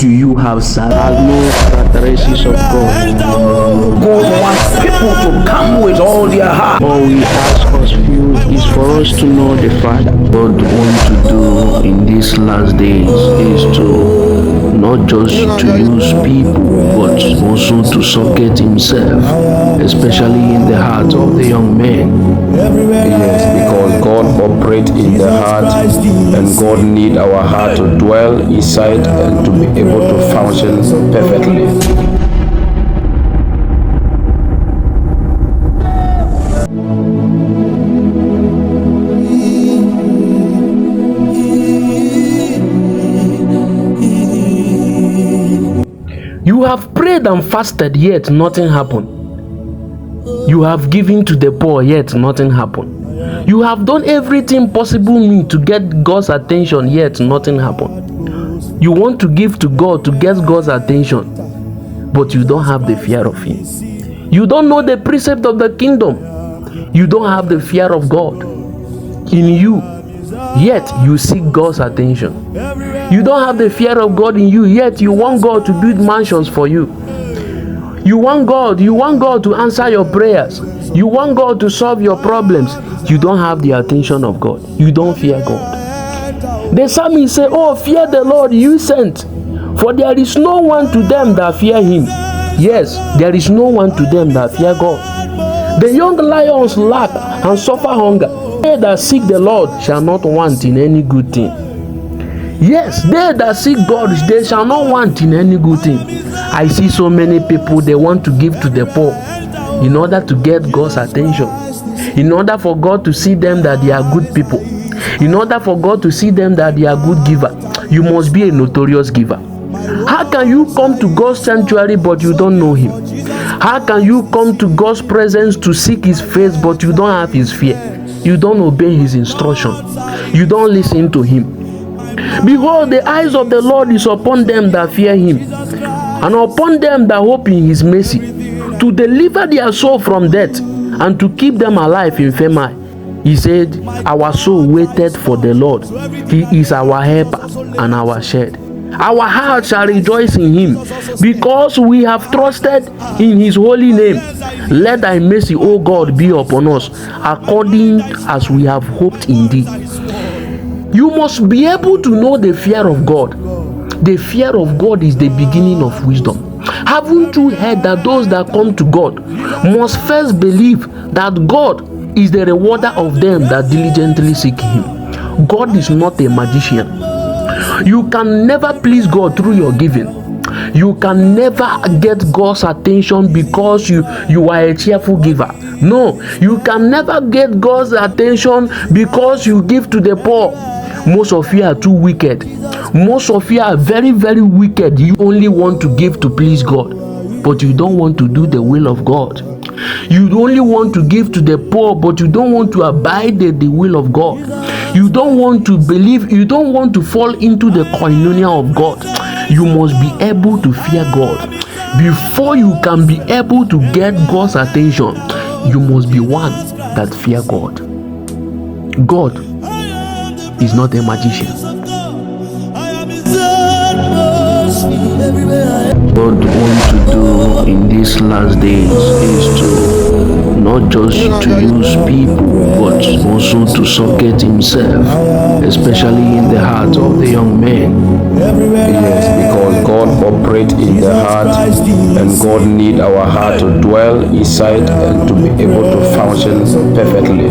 do you have salary? No characteristics of God. God wants people to come with all their heart. All we ask us few is for us to know the Father. God wants to do in these last days is to not just to use people, but also to socket himself, especially in the heart of the young men. Yes, because God operates in the heart, and God needs our heart to dwell inside and to be able to function perfectly. You have prayed and fasted, yet nothing happened. You have given to the poor, yet nothing happened. You have done everything possible to get God's attention, yet nothing happened. You want to give to God to get God's attention, but you don't have the fear of Him. You don't know the precept of the kingdom. You don't have the fear of God in you, yet you seek God's attention. You don't have the fear of God in you, yet you want God to build mansions for you. You want God to answer your prayers. You want God to solve your problems. You don't have the attention of God. You don't fear God. The psalmist say, "Oh, fear the Lord, you saints, for there is no one to them that fear Him." Yes, there is no one to them that fear God. The young lions lack and suffer hunger. They that seek the Lord shall not want in any good thing. Yes, they that seek God, they shall not want in any good thing. I see so many people, they want to give to the poor in order to get God's attention, in order for God to see them that they are good people, in order for God to see them that they are good giver. You must be a notorious giver. How can you come to God's sanctuary but you don't know Him? How can you come to God's presence to seek His face but you don't have His fear? You don't obey His instruction. You don't listen to Him. Behold, the eyes of the Lord is upon them that fear Him, and upon them that hope in His mercy, to deliver their soul from death, and to keep them alive in famine. He said, our soul waited for the Lord. He is our helper and our shield. Our heart shall rejoice in Him, because we have trusted in His holy name. Let thy mercy, O God, be upon us, according as we have hoped in thee. You must be able to know the fear of God. The fear of God is the beginning of wisdom. Haven't you heard that those that come to God must first believe that God is the rewarder of them that diligently seek Him? God is not a magician. You can never please God through your giving. You can never get God's attention because you are a cheerful giver. No, you can never get God's attention because you give to the poor. Most of you are too wicked. Most of you are very, very wicked. You only want to give to please God, but you don't want to do the will of God. You only want to give to the poor, but you don't want to abide the will of God. You don't want to believe. You don't want to fall into the koinonia of God. You must be able to fear God. Before you can be able to get God's attention, you must be one that fear God. God is not a magician. God wants to do in these last days is to not just to use people, but also to socket Himself, especially in the heart of the young men. Yes, because God operates in the heart, and God needs our heart to dwell inside and to be able to function perfectly.